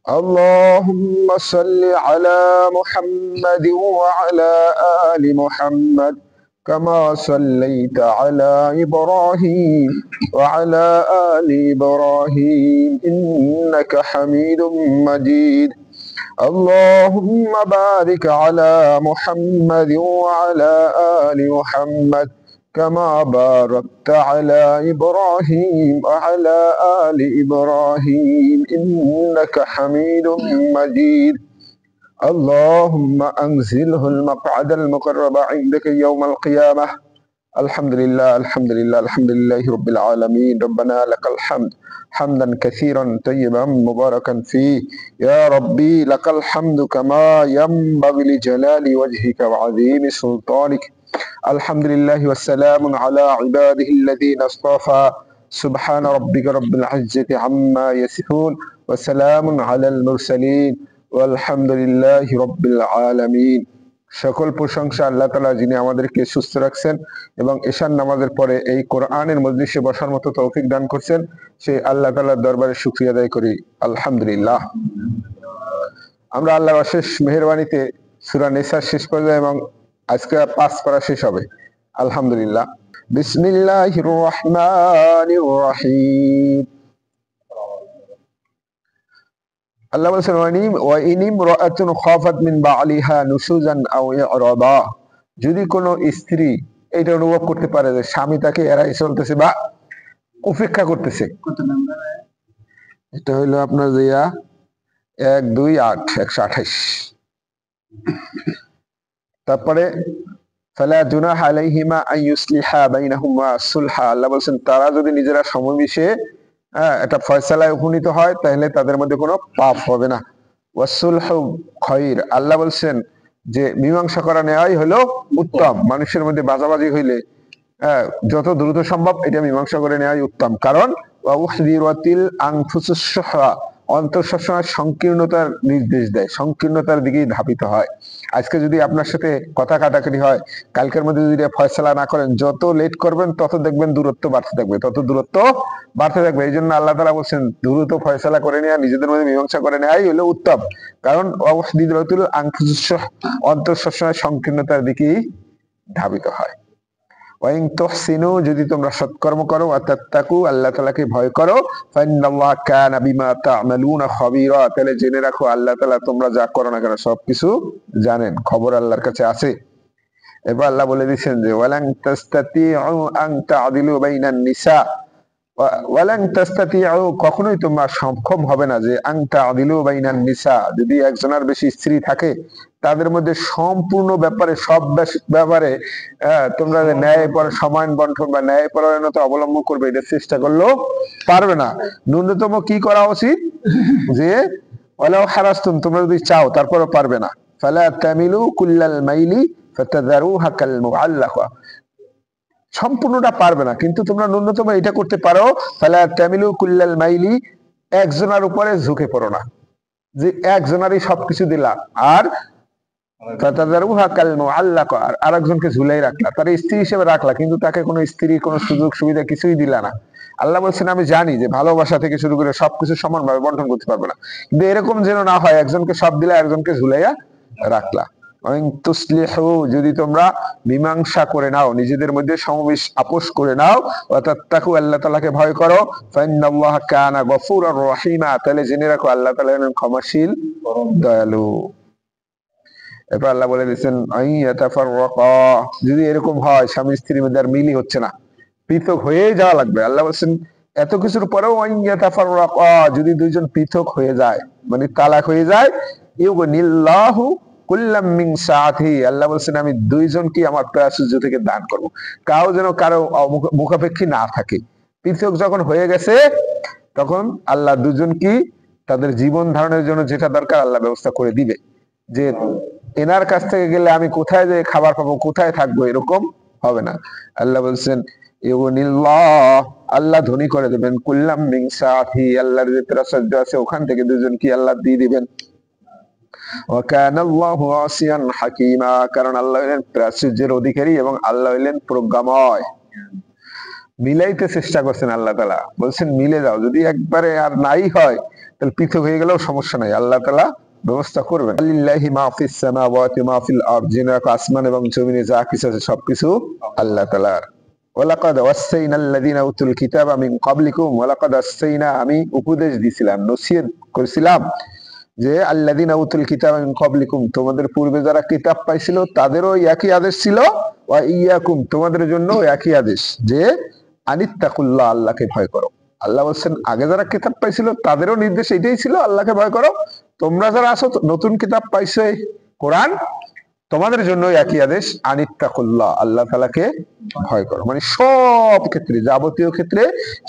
اللهم صل على محمد وعلى آل محمد كما صليت على إبراهيم وعلى آل إبراهيم إنك حميد مجيد. اللهم بارك على محمد وعلى آل محمد كما باركت على إبراهيم وعلى آل إبراهيم إنك حميد مجيد. اللهم أنزله المقعد المقرب عندك يوم القيامة. الحمد لله الحمد لله الحمد لله رب العالمين. ربنا لك الحمد حمدا كثيرا طيبا مباركا فيه. يا ربي لك الحمد كما ينبغي لجلال وجهك وعظيم سلطانك. الحمد لله والسلام على عباده الذين اصطفى. سبحان ربك رب العزة عما يصفون وسلام على المرسلين والحمد لله رب العالمين. সকল প্রশংসা আল্লাহ তাআলা, যিনি আমাদেরকে সুস্থ রাখছেন এবং ঈশান নামাজের পরে এই কোরআনের মজলিসে বসার মতো তৌফিক দান করছেন, সেই আল্লাহ তাআলার দরবারে শুকরিয়া আদায় করি। আলহামদুলিল্লাহ। আমরা আল্লাহর অশেষ মেহেরবানিতে সূরা নিসার শেষ পর্যায়ে এবং আজকে 5 পারা শেষ হবে আলহামদুলিল্লাহ। বিসমিল্লাহির রহমানির রহিম। আল্লাহ বলেছেন ওয়া ইন ইমরাআতুন খাফাত মিন বালিহা নুশুজান আও ইরাদা, যদি কোনো স্ত্রী এটা অনুভব করতে পারে যে স্বামী তাকে এড়াই চলতেছে বা উপেক্ষা করতেছে, এটা হলো আপনার জিয়া 128 তারপরে ফালা জুনাহা আলাইহিমা আন ইউসলিহা বাইনাহুমা সুলহা, আল্লাহ বলেন তারা যদি নিজেরা সমাবেশে এটা ফয়সালায় উপনীত হয় তাহলে তাদের মধ্যে কোনো পাপ হবে না। ওয়াসুলহু খায়র, আল্লাহ বলছেন যে মীমাংসা করা নেওয়াই হলো উত্তম। মানুষের মধ্যে বাজাবাজি হইলে যত দ্রুত সম্ভব এটা মীমাংসা করে নেওয়াই উত্তম, কারণ ওয়াউহদিরাতিল আনফুসুস শুহা, অন্তর সবসময় সংকীর্ণতার নির্দেশ দেয়, সংকীর্ণতার দিকেই ধাবিত হয়। আজকে যদি আপনার সাথে কথা কাটাকাটি হয়, কালকের মধ্যে যদি ফয়সালা না করেন, যত লেট করবেন তত দেখবেন দূরত্ব বাড়তে থাকবে, তত দূরত্ব বাড়তে থাকবে। এই জন্য আল্লাহ তাআলা বলছেন দ্রুত ফয়সালা করে নেওয়া, নিজেদের মধ্যে মীমাংসা করে নেওয়াই হলো উত্তম, কারণ ওয়াউহদিরাতিল আনফুসুস শুহা, অন্তর সবসময় সংকীর্ণতার দিকেই ধাবিত হয়। ওয়াইন তুহসিনু, যদি তোমরা সৎকর্ম করো, ওয়াতাত্তাকু, আল্লাহ তাআলাকে ভয় করো, ফাইন্নাল্লাহা কানা বিমা তা'মালুনা খাবীরা, তাহলে জেনে রাখো আল্লাহ তাআলা তোমরা যা করো না কেন সবকিছু জানেন, খবর আল্লাহর কাছে আছে। এবার আল্লাহ বলে দিয়েছেন যে ওয়ালান তাস্তাতিউ আন তা'দিলু বাইনান নিসা, ওয়ালান তাস্তাতিউ, কখনোই তোমরা সক্ষম হবে না যে আন তা'দিলু বাইনান নিসা, যদি একজনের বেশি স্ত্রী থাকে তাদের মধ্যে সম্পূর্ণ ব্যাপারে, সব ব্যাপারে তোমরা ন্যায় সমান বন্টন বা ন্যায় পরায়ণতা অবলম্বন করবে, এটা চেষ্টা করলেও পারবে না। ন্যূনতম কি করা উচিত, যে ওয়ালাউ হারাস্তুম, তোমরা যদি চাও তারপরও পারবে না। ফালা তামিলু কুল্লাল মাইলি ফাতাযারুহা কাল মুআল্লাকা, সম্পূর্ণটা পারবে না কিন্তু তোমরা ন্যূনতম এটা করতে পারো, ফালা তামিলু কুল্লাল মাইলি, একজনের উপরে ঝুঁকে পড়ো না, যে একজনারই সবকিছু দিলা আর আরেকজনকে ঝুলাই রাখলা, তার স্ত্রী হিসেবে রাখলা, কিন্তু তাকে কোনো স্ত্রী কোনো সুযোগ সুবিধা কিছুই দিলা না। আল্লাহ বলছেন আমি জানি যে ভালোবাসা থেকে শুরু করে সবকিছু সমানভাবে বন্টন করতে পারবে না, কিন্তু এরকম যেন না হয় একজনকে সব দিলা একজনকে ঝুলাইয়া রাখলা। যদি তোমরা মীমাংসা করে নাও, নিজেদের মধ্যে সমাবেশ আপোষ করে নাও, ওয়াতাত্তাকু, আল্লাহ তাআলাকে ভয় করো, ফাইন্নাল্লাহা কানা গফুরার রহিমা, তাহলে জেনে রাখো আল্লাহ তাআলা হলেন ক্ষমাশীল দয়ালু। এরপর আল্লাহ বলে দিচ্ছেন যদি এরকম হয় স্বামী স্ত্রীর মধ্যে আর মিলই হচ্ছে না, পৃথক হয়ে যাওয়া লাগবে, আল্লাহ বলছেন এত কিছুর পরেও যদি দুইজন পৃথক হয়ে যায়, মানে তালাক হয়ে যায়, ইউগনিল্লাহু কুল্লাম মিন সাআতিহি, আল্লাহ বলছেন আমি দুইজনকে আমার প্রাচুর্য থেকে দান করব, কাউ যেন কারো মুখাপেক্ষী না থাকে। পৃথক যখন হয়ে গেছে তখন আল্লাহ দুজন কি তাদের জীবন ধারণের জন্য যেটা দরকার আল্লাহ ব্যবস্থা করে দিবে, যে এনার কাছ থেকে গেলে আমি কোথায় যে খাবার পাবো, কোথায় থাকবো, এরকম হবে না। আল্লাহ বলছেন আল্লাহ ধনী করে দেবেন, কুল্লাম মিন সাআতিহি, আল্লাহর যে প্রাচুর্য আছে ওখান থেকে দুজন কি আল্লাহ দিয়ে দিবেন। ওয়া কানা আল্লাহু ওয়াসিআন হাকীমা, কারণ আল্লাহ হলেন প্রাচুর্যের অধিকারী এবং আল্লাহ হলেন প্রজ্ঞাময়। মিলাইতে চেষ্টা করছেন আল্লাহ তাআলা, বলছেন মিলে যাও, যদি একবারে আর নাই হয় তাহলে পৃথক হয়ে গেলেও সমস্যা নাই, আল্লাহ তাআলা ব্যবস্থা করবেন। লিল্লাহি মা ফিস সামাওয়াতি মা ফিল আরদ, জেনে রাখো আসমান এবং জমিনে যা কিছু আছে সবকিছু আল্লাহ তাআলার। ওয়ালাকাদ ওয়াসাইনা আল্লাযিনা উতুল কিতাবা মিন ক্বাবলিকুম, ওয়ালাকাদ ওয়াসাইনা আমি উপদেশ দিছিলাম, নসিহত করেছিলাম যে আল্লাযিনা উতুল কিতাবা মিন ক্বাবলিকুম, তোমাদের পূর্বে যারা কিতাব পাইছিল তাদেরও একই আদেশ ছিল, ওয়া ইয়াকুম, তোমাদের জন্য একই আদেশ যে আনিত্তাকুল্লাহ, আল্লাহকে ভয় করো। আল্লাহ বলছেন আগে যারা কিতাব পাইছিল তাদেরও নির্দেশ এটাই ছিল, আল্লাহকে ভয় করো। তোমরা যারা আছো নতুন কিতাব পাইছো কোরআন, তোমাদের জন্য একই আদেশ, আনিত্তাকুল্লাহ, আল্লাহ তাআলাকে ভয় করো। মানে সব ক্ষেত্রে, যাবতীয় ক্ষেত্রে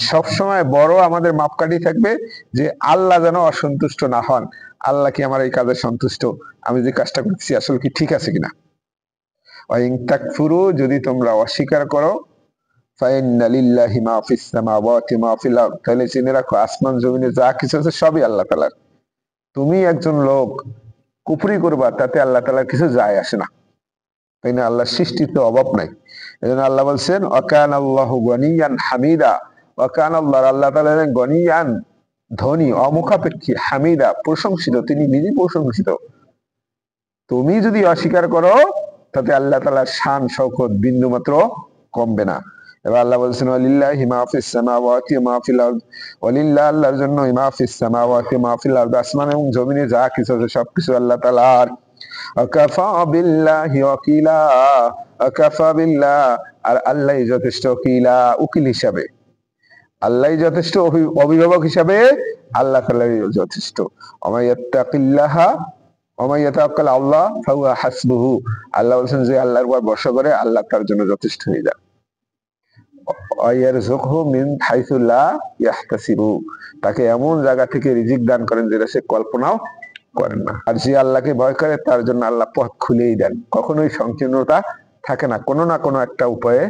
সবসময় বড় আমাদের মাপকাঠি থাকবে যে আল্লাহ যেন অসন্তুষ্ট না হন। আল্লাহ কি আমার এই কাজে সন্তুষ্ট, আমি যে কাজটা করছি আসলে কি ঠিক আছে কিনা। ওয়াইন তাকফুরু, যদি তোমরা অস্বীকার করো, ফাইন্না লিল্লাহি মা ফিস সামাওয়াতি মা ফিল আরদ, তাহলে জেনে রাখো আসমান জমিনে যা কিছু আছে সবই আল্লাহ তাআলার। তুমি একজন লোক কুফরি করবা, তাতে আল্লাহ তাআলার কিছু যায় আসে না, তাই না? আল্লাহর সৃষ্টিতে অভাব নাই। এজন্য আল্লাহ বলছেন ওয়াকান আল্লাহু গনিয়ান হামিদা, ওয়াকান আল্লাহ তাআলা গনিয়ান, ধনী, অমুখাপেক্ষী, হামিদা, প্রশংসিত, তিনি নিজেই প্রশংসিত। তুমি যদি অস্বীকার করো তাতে আল্লাহ তাআলার শান শওকত বিন্দু মাত্র কমবে না। এবার আল্লাহ বলছেন ওয়ালিল্লাহি মা ফিস সামাওয়াতি ওয়া মা ফিল আরদ, ওয়ালিল্লাহ, আল্লাহর জন্য মা ফিস সামাওয়াতি ওয়া মা ফিল আরদ, আসমান এবং জমিনে যা কিছু আছে সবকিছু আল্লাহ তাআলার। ওয়াকাফা বিল্লাহি ওয়াকিলা, ওয়াকাফা বিল্লাহ, আর আল্লাহই যথেষ্ট, কিলা, উকিল হিসাবে, আল্লাহই যথেষ্ট, অভিভাবক হিসাবে আল্লাহ তাআলাই যথেষ্ট। ওয়া ইয়াত্তাকিল্লাহা ওয়া মান ইয়াতাওয়াক্কাল আল্লাহ ফাহুয়া হাসবুহু, আল্লাহ বলেন যে আল্লাহর উপর ভরসা করে আল্লাহ তার জন্য যথেষ্ট হয়ে যায়। ওয়ায়ারযুকহু মিন হাইসু লা ইয়াহতাসিবু, তাকে এমন জায়গা থেকে রিজিক দান করেন যেটা সে কল্পনাও করেন না। আর যে আল্লাহকে ভয় করে তার জন্য আল্লাহ পথ খুলেই দেন, কখনোই সংকীর্ণতা থাকে না, কোনো না কোনো একটা উপায়ে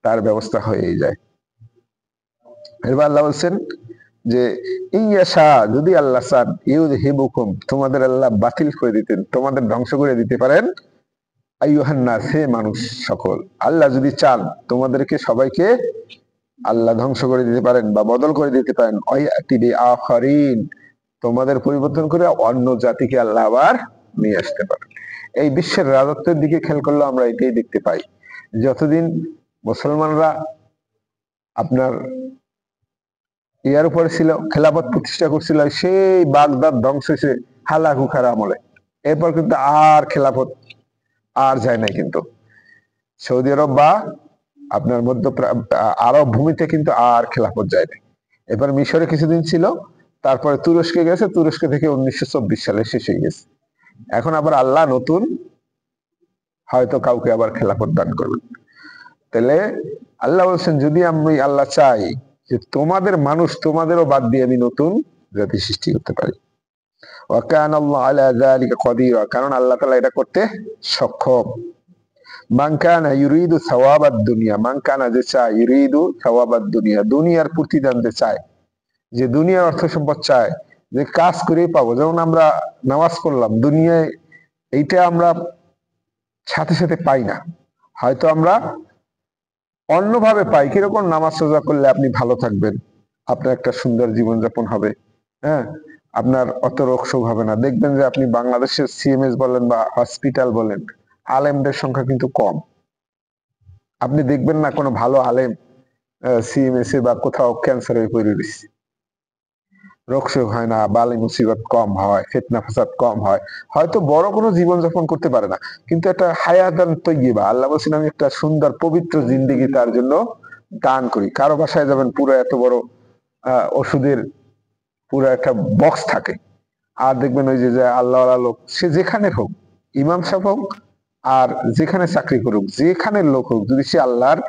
তার ব্যবস্থা হয়েই যায়। এবার আল্লাহ বলছেন যে ইয়াশা, যদি আল্লাহ চান, ইউযহিবুকুম, তোমাদের আল্লাহ বাতিল করে দিতেন, তোমাদের ধ্বংস করে দিতে পারেন, আইয়ুহান নাস, হে মানুষ সকল। আল্লাহ যদি চান তোমাদেরকে সবাইকে আল্লাহ ধ্বংস করে দিতে পারেন বা বদল করে দিতে পারেন, ওয়ায়াতি বিআখারিন, তোমাদের পরিবর্তন করে অন্য জাতিকে আল্লাহ আবার নিয়ে আসতে পারেন। এই বিশ্বের রাজত্বের দিকে খেয়াল করলে আমরা এটাই দেখতে পাই। যতদিন মুসলমানরা আপনার ইয়ার উপরে ছিল, খেলাফত প্রতিষ্ঠা করছিল, সেই বাগদাদ ধ্বংস হয়েছে হালাকুখার আমলে, এরপর কিন্তু আর খেলাফত আর যায় নাই। কিন্তু সৌদি আরব বা আপনার মধ্য আরব ভূমিতে কিন্তু আর খেলাফত যায় নাই। এবার মিশরে কিছুদিন ছিল, তারপরে তুরস্কে গেছে, তুরস্ক থেকে 1924 সালে শেষ হয়ে গেছে। এখন আবার আল্লাহ নতুন হয়তো কাউকে আবার খেলাফত দান করবেন। তাহলে আল্লাহ বলছেন যদি আমি আল্লাহ চাই যে তোমাদের মানুষ, তোমাদেরও বাদ দিয়ে আমি নতুন জাতি সৃষ্টি করতে পারি। ওয়াকান আল্লাহ আলা যালিকা কাদিরা, কারণ আল্লাহ তাআলা এটা করতে সক্ষম। মান কানা ইউরিদু সাওয়াবাদ দুনিয়া, মান কানা, যে চায়, ইউরিদু সাওয়াবাদ দুনিয়া, দুনিয়ার প্রতিদান যে চায়, যে দুনিয়ার অর্থ সম্পদ চায়, যে কাজ করেই পাবো। যেমন আমরা নামাজ পড়লাম, দুনিয়ায় এইটা আমরা সাথে সাথে পাই না, হয়তো আমরা অন্যভাবে পাই। কিরকম? নামাজ রোজা করলে আপনি ভালো থাকবেন, আপনার একটা সুন্দর জীবনযাপন হবে, হ্যাঁ, আপনার অত রোগ শোক হবে না। দেখবেন যে আপনি বাংলাদেশের সিএমএস বলেন বা হসপিটাল বলেন, আলেমদের সংখ্যা কিন্তু কম। আপনি দেখবেন না কোনো ভালো আলেম সিএমএস এ বা কোথাও ক্যান্সার হয়ে পড়ে রয়েছে, রোগ শোক হয় না, বালি মুসিবত কম হয়, ফিতনা ফাসাদ কম হয়, হয়তো বড় কোনো জীবনযাপন করতে পারে না, কিন্তু একটা হায়াতান তৈয়্যিবা, আল্লাহ বলছেন আমি একটা সুন্দর পবিত্র জিন্দেগি তার জন্য দান করি। কারো বাসায় যাবেন, পুরো এত বড় ওষুধের পুরো একটা বক্স থাকে, আর দেখবেন ওই যে আল্লাহ লোক, সে যেখানে হোক, ইমাম সাহেব হোক আর যেখানে চাকরি করুক, যেখানের লোক হোক, যদি সে আল্লাহর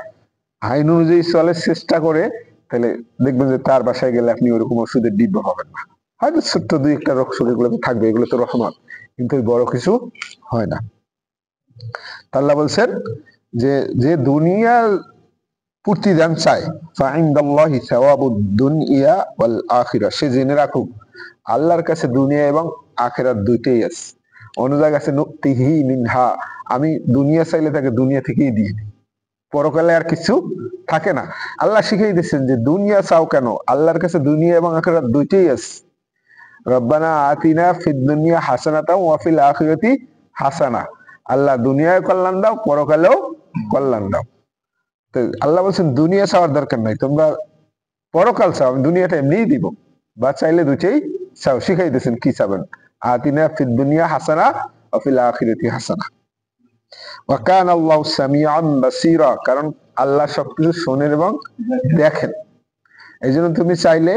আইন অনুযায়ী চলে, চেষ্টা করে, তাহলে দেখবেন যে তার বাসায় গেলে আপনি ওরকম ওষুধের ডিব্বা হবেন না। হয়তো ছোট্ট দুই একটা রোগ শোক এগুলো তো থাকবে, এগুলো তো রহমত, কিন্তু বড় কিছু হয় না। আল্লাহ বলছেন যে যে দুনিয়ার প্রতিদান চায়, ফাইন্দাল্লাহি সাওয়াবুদ দুনিয়া ওয়াল আখিরাহ, সে জেনে রাখুক আল্লাহর কাছে দুনিয়া এবং আখিরাত দুইটাই আছে। অন্য জায়গায় আছে নুতিহি মিনহা, আমি দুনিয়া চাইলে তাকে দুনিয়া থেকেই দিয়ে দিই, পরকালে আর কিছু থাকে না। আল্লাহ শিখিয়ে দিচ্ছেন যে দুনিয়া চাও কেন, আল্লাহর কাছে দুনিয়া এবং আখিরাত দুইটাই আছে। রব্বানা আতিনা ফিদ দুনিয়া হাসানাতাও ওয়া ফিল আখিরাতি হাসানা, আল্লাহ দুনিয়ায় কল্যাণ দাও, পরকালেও কল্যাণ দাও। তো আল্লাহ বলছেন দুনিয়া চাওয়ার দরকার নাই, তোমরা পরকাল চাও, আমি দুনিয়াটা এমনিই দিব, বা চাইলে দুইটাই চাও। শিখাইতেছেন কি চাবেন, আতিনা ফিদ দুনিয়া হাসানা ওয়া ফিল আখিরাতি হাসানা। ওয়া কানা আল্লাহু সামিআন বাসীরা, কারণ আল্লাহ সবকিছু শোনেন এবং দেখেন। এই জন্য তুমি চাইলে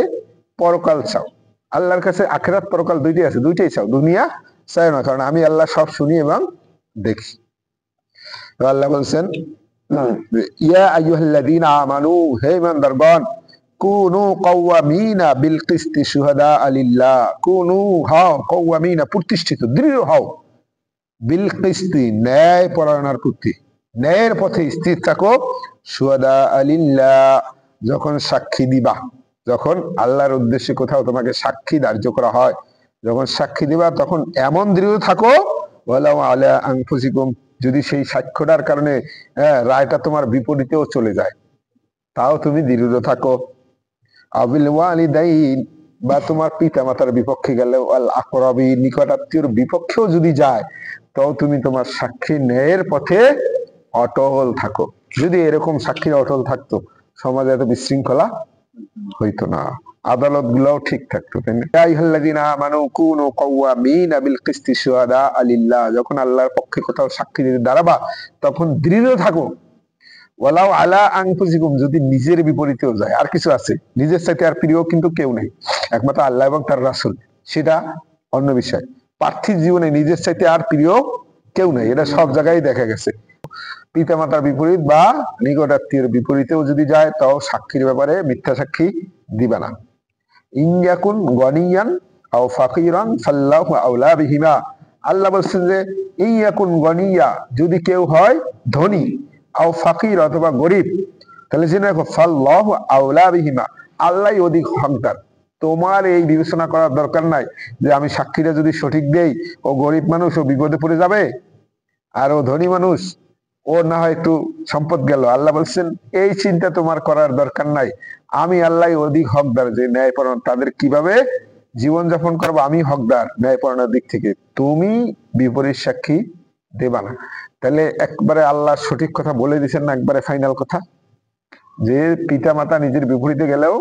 পরকাল চাও, আল্লাহর কাছে আখিরাত পরকাল দুইটাই আছে, দুইটাই চাও, দুনিয়া চাই না, কারণ আমি আল্লাহ সব শুনি এবং দেখি। আল্লাহ বলছেন ইয়া আইয়ুহাল্লাযীনা আমানু, হে ঈমানদারগণ, কুনু কাওয়ামিনা বিল কিসতি শুহাদা লিল্লাহ, কুনু হও কাওয়ামিনা প্রতিষ্ঠিত, দৃঢ় হও, বিল কিসতি ন্যায় পরায়ণার প্রতি, ন্যায়ের পথে স্থির থাকো, শুহাদা লিল্লাহ যখন সাক্ষী দিবা, যখন আল্লাহর উদ্দেশ্যে কোথাও তোমাকে সাক্ষী ধার্য করা হয়, যখন সাক্ষী দিবা তখন এমন দৃঢ় থাকো, ওয়ালাউ আলা আনফুসিকুম, যদি সেই সাক্ষ্যটার কারণে রায়টা তোমার বিপরীতেও চলে যায়, তাও তুমি দৃঢ় থাকো। আবিল ওয়ালিদাইন, বা তোমার পিতা মাতার বিপক্ষে গেলে, আল আকরাবি নিকটাত্মীয়র বিপক্ষেও যদি যায়, তাও তুমি তোমার সাক্ষী ন্যায়ের পথে অটল থাকো। যদি এরকম সাক্ষীরা অটল থাকতো, সমাজে এত বিশৃঙ্খলা হইতো না, আদালত গুলাও ঠিক থাকতো। যখন আল্লাহর পক্ষে কোথাও সাক্ষী দিতে দাঁড়াবা, তখন দৃঢ় থাকো। ওয়ালাউ আলা আনফুসিকুম, যদি নিজের বিপরীতেও যায়। আর কিছু আছে, নিজের সাথে আর প্রিয় কিন্তু কেউ নেই, একমাত্র আল্লাহ এবং তার রাসূল, সেটা অন্য বিষয়। পার্থিব জীবনে নিজের সাথে আর প্রিয় কেউ নেই, এটা সব জায়গায় দেখা গেছে। পিতামাতার বিপরীত বা নিকটাত্মীয়ের বিপরীতেও যদি যায়, তাও সাক্ষীর ব্যাপারে মিথ্যা সাক্ষী দিবা না। ইনয়াকুন গনিয়ান আও ফাকিরান ফাল্লাহু আওলা বিহিমা, আল্লাহ বলছেন যে ইনয়াকুন গনিয়া, যদি কেউ হয় ধনী, আও ফাকির অথবা গরিব, তাহলে জেনে রাখো ফাল্লাহু আওলা বিহিমা, আল্লাহই অধিক হকদার। তোমার এই বিবেচনা করার দরকার নাই যে আমি সাক্ষীটা যদি সঠিক দেই, ও গরিব মানুষ, ও বিপদে পড়ে যাবে, আর ও ধনী মানুষ, ও না হয় একটু সম্পদ গেল। আল্লাহ বলছেন এই চিন্তা তোমার করার দরকার নাই, আমি আল্লাহ অধিক হকদার, যে ন্যায়পরায়ণ তাদের কিভাবে জীবন যাপন করবো, আমি হকদার ন্যায়পরায়ণের দিক থেকে, তুমি বিপরীত সাক্ষী দেবা না। তাহলে একবারে আল্লাহ সঠিক কথা বলে দিচ্ছেন না, একবারে ফাইনাল কথা, যে পিতা মাতা নিজের বিপরীতে গেলেও,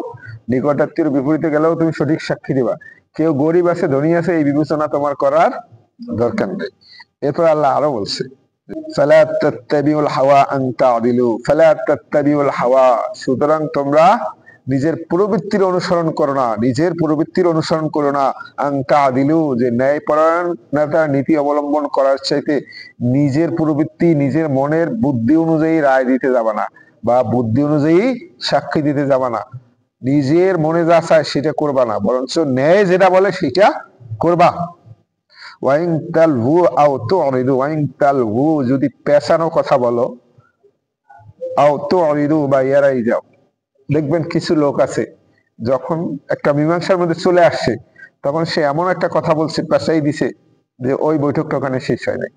নিকটাত্মীয় বিপরীতে গেলেও তুমি সঠিক সাক্ষী দিবা। কেউ গরিব আছে ধনী আছে এই বিবেচনা তোমার করার দরকার নেই। এরপর আল্লাহ আরো বলছে ফালা তাত্তাবিউল হাওয়া আন তা'দিলু, ফালা তাত্তাবিউল হাওয়া, সুতরাং তোমরা নিজের প্রবৃত্তির অনুসরণ করো না, নিজের প্রবৃত্তির অনুসরণ করো না, আন তা'দিলু, যে ন্যায়পরায়ণতার নীতি অবলম্বন করার চাইতে নিজের প্রবৃত্তি, নিজের মনের বুদ্ধি অনুযায়ী রায় দিতে যাবা না, বা বুদ্ধি অনুযায়ী সাক্ষী দিতে যাবা না, নিজের মনে যা চায় সেটা করবা না, বরঞ্চ ন্যায় যেটা বলে সেটা করবা। ওয়াইং তালহু আও তুরিদু, ওয়াইং তালহু, যদি পেছানো কথা বলো, আও তুরিদু, বা এড়াই যাও। দেখবেন কিছু লোক আছে, যখন একটা মীমাংসার মধ্যে চলে আসছে, তখন সে এমন একটা কথা বলছে, পেছাই দিছে, যে ওই বৈঠকটা ওখানে শেষ হয় নাই।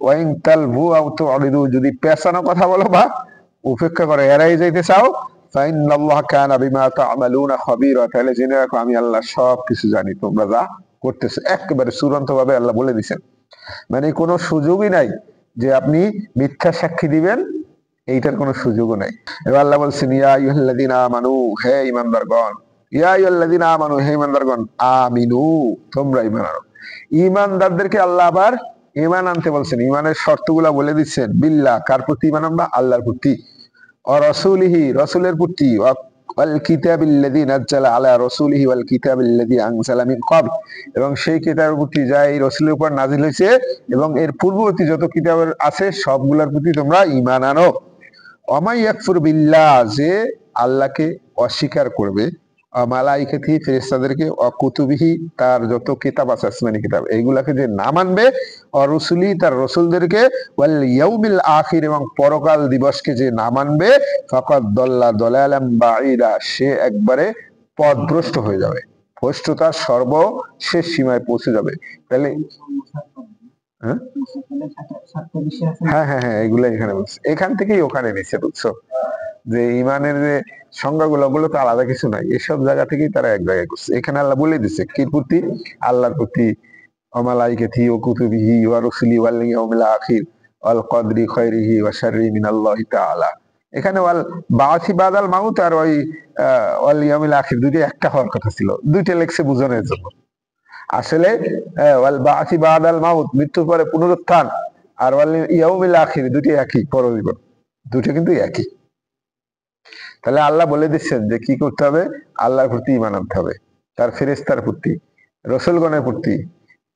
ওয়াইং তালহু আও তুরিদু, যদি পেছানো কথা বলো বা উপেক্ষা করে এড়াই যাইতে চাও, ফাইনাল্লাহা কানা বিমা তা'মালুনা খাবীরা, তাহলে জেনে রাখো আমি আল্লাহ সব কিছু জানি, তোমরা যা করতেছে। একেবারে চূড়ান্ত ভাবে আল্লাহ বলে দিচ্ছেন, মানে কোনো সুযোগই নাই যে আপনি মিথ্যা সাক্ষী দিবেন, এইটার কোনো সুযোগও নাই। এবার আল্লাহ বলছেন ইয়া আইয়ুহাল্লাযীনা আমানু, হে ঈমানদারগণ, ইয়া আইয়ুহাল্লাযীনা আমানু, হে ঈমানদারগণ, আমিনু, তোমরা ঈমান আনো। ঈমানদারদেরকে আল্লাহ আবার ঈমান আনতে বলছেন, ঈমানের শর্তগুলা বলে দিচ্ছেন। বিল্লাহ, কার প্রতি ঈমান আনবা? আল্লাহর প্রতি। ও রাসূলিহি, রাসূলের প্রতি। ওয়াল কিতাবিল্লাযী নাযালা আলা রাসূলিহি ওয়াল কিতাবিল্লাযী আনজালা মিন ক্বাবল, এবং সেই কিতাবের প্রতি যা এই রাসূলের উপর নাযিল হয়েছে, এবং এর পূর্ববর্তী যত কিতাব আছে সবগুলোর প্রতি তোমরা ঈমান আনো। ওয়ামাই ইয়াকফুর বিল্লাহ, যে আল্লাহকে অস্বীকার করবে, মালাইকাতি ফেরেশতাদেরকে, কুতুবিহি তার যত কিতাব আছে আসমানি কিতাব, এইগুলাকে যে না মানবে, রসুলি তার রসুলদেরকে, ওয়াল ইয়াউমিল আখির, এবং পরকাল দিবসকে যে না মানবে, ফাকাদ দাল্লা দালালাম বাঈদা, সে একবারে পথভ্রষ্ট হয়ে যাবে, ভ্রষ্টতার সর্বশেষ সীমায় পৌঁছে যাবে। তাহলে হ্যাঁ হ্যাঁ হ্যাঁ, এগুলো এখানে বলছে, এখান থেকেই ওখানে নিচ্ছে, বুঝছো? যে ইমানের যে সংজ্ঞাগুলো, ওগুলো তো আলাদা কিছু নাই, এসব জায়গা থেকেই তারা এক জায়গায় করছে। এখানে আল্লাহ বলে দিচ্ছে কির প্রতি, আল্লাহর প্রতি, অমালাইকাতি ও কুতুবিহি ওয়া রুসুলি ওয়াল ইয়াউমিল আখির ওয়াল কদরি খায়রিহি ওয়া শাররিহি মিনাল্লাহি তাআলা। এখানে ওয়াল বাআসি বাদাল মাউত আর ওই ওয়াল ইয়াউমিল আখির দুইটা একটা হওয়ার কথা ছিল, দুইটা লেখছে বোঝানোর জন্য। আসলে ওয়াল বাআসি বাদাল মাউত, মৃত্যুর পরে পুনরুত্থান, আর ওয়াল ইয়াউমিল আখির দুইটা একই, পরজীবন, দুটো কিন্তু একই। তাহলে আল্লাহ বলে দিচ্ছেন যে কি করতে হবে, আল্লাহর প্রতি ঈমান আনতে হবে, তার ফেরেশতার প্রতি, রসুলগণের প্রতি,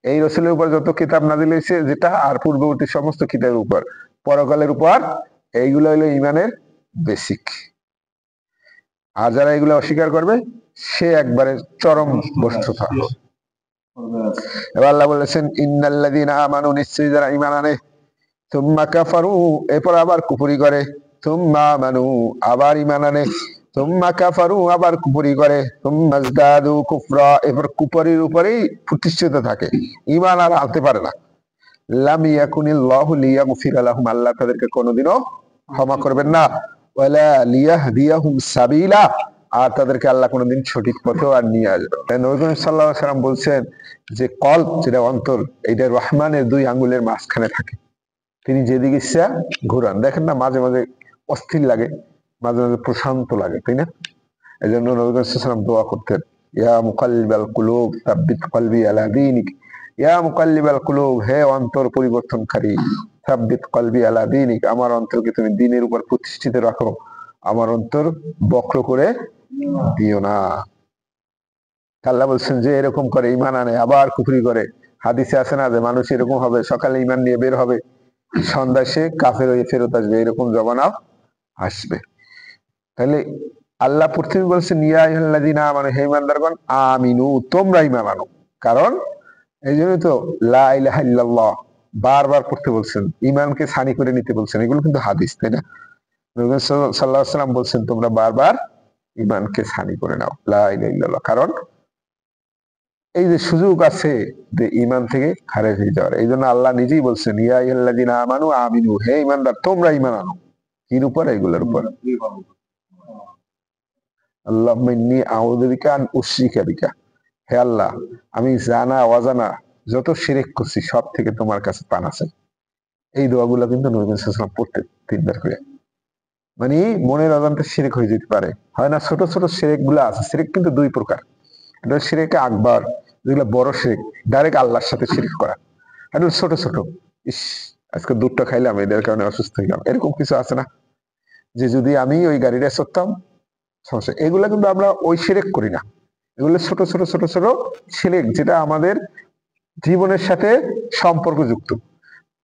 এই রসুলের উপর যত কিতাব নাজিল হয়েছে যেটা, আর পূর্ববর্তী সমস্ত কিতাবের উপর, পরকালের উপর, এইগুলো হলো ঈমানের বেসিক। আর যারা এগুলো অস্বীকার করবে সে একবারে চরম বস্তুতা হবে। এবার আল্লাহ বলেছেন ইন্নাল্লাযীনা আমানু, নিশ্চয়ই যারা ঈমান আনে, সুম্মা কাফারু, এরপর আবার কুফরি করে, সুম্মা আমানু, আবার ঈমান আনে, সুম্মা কাফারু, আবার কুফরি করে, সুম্মা ইজদাদু কুফরা, এরপর কুফরির উপরেই প্রতিষ্ঠিত থাকে, ঈমান আর আনতে পারে না। লাম ইয়াকুনিল্লাহু লিয়াগফিরা লাহুম, আল্লাহ তাদেরকে কোনোদিনও ক্ষমা করবেন না, ওয়ালা লিয়াহদিয়াহুম সাবিলা, আর তাদেরকে আল্লাহ কোনোদিন সঠিক পথেও আর নিয়ে আসবে। তাই নবী করিম সাল্লাল্লাহু আলাইহি ওয়াসাল্লাম বলছেন যে কলব, যেটা অন্তর, এটা রহমানের দুই আঙ্গুলের মাঝখানে থাকে, তিনি যেদিকে ইচ্ছা ঘুরান। দেখেন না, মাঝে মাঝে অস্থির লাগে, মাঝে মাঝে প্রশান্ত লাগে, তাই না? এই জন্য নবী করিম সাল্লাল্লাহু আলাইহি ওয়াসাল্লাম দোয়া করতেন, ইয়া মুকাল্লিবাল কুলুব সাব্বিত কলবি আলা দীনিক, ইয়া মুকাল্লিবাল কুলুব, হে অন্তর পরিবর্তনকারী, সাব্বিত কলবি আলা দীনিক, আমার অন্তরকে তুমি দ্বীনের উপর প্রতিষ্ঠিত রাখো, আমার অন্তর বক্র করে দিও না। আল্লাহ বলছেন যে এরকম করে ঈমান আনে আবার কুফরি করে, হাদিসে আছে না যে মানুষ এরকম হবে, সকালে ঈমান নিয়ে বের হবে, সন্ধ্যায় সে কাফের হয়ে ফেরত আসবে, এরকম জমানা আসবে। তাহলে আল্লাহ প্রথমে বলছেন ইয়া আইয়ুহাল্লাযীনা আমানু, হে ঈমানদারগণ, আমিনু, তোমরা ঈমান আনো। কারণ এই জন্যই তো লা ইলাহা ইল্লাল্লাহ বারবার পড়তে বলছেন, ঈমানকে ছানি করে নিতে বলছেন, এগুলো কিন্তু হাদিস, তাই না? নবী সাল্লাল্লাহু আলাইহি ওয়াসাল্লাম বলছেন তোমরা বারবার ঈমানকে ছানি করে নাও, লা ইলাহা ইল্লাল্লাহ। কারণ এই যে সুযোগ আছে যে ঈমান থেকে খারেজ হয়ে যাওয়ার, এই জন্য আল্লাহ নিজেই বলছেন ইয়া আইয়ুহাল্লাযীনা আমানু আমিনু, হে ঈমানদার তোমরা ঈমান আনো। কির উপর? এগুলোর উপর। আল্লাহুম্মা ইন্নী আউযু বিকা আন উশরিকা বিকা, হে আল্লাহ আমি জানা অজানা যত শিরক করছি সব থেকে তোমার কাছে পানা চাই। এই দোয়াগুলো কিন্তু নবী সাল্লাল্লাহু আলাইহি ওয়াসাল্লাম পড়তে 3 বার করে। মানে মনের অজান্তে শিরক হয়ে যেতে পারে, হয় না? ছোট ছোট শিরক গুলো আছে, শিরক কিন্তু 2 প্রকার। এটা শিরকে আকবার, যেগুলো বড় শিরক, ডাইরেক্ট আল্লাহর সাথে শিরক করা। আর ছোট ছোট, ইস আজকে দুধটা খাইলাম এদের কারণে অসুস্থ হইলাম, এরকম কিছু আছে না, যে যদি আমি ওই গাড়িটা চড়তাম সমস্যা। এগুলা কিন্তু আমরা ওই শিরক করি না, এগুলো ছোট ছোট ছোট ছোট শিরক, যেটা আমাদের জীবনের সাথে সম্পর্কযুক্ত।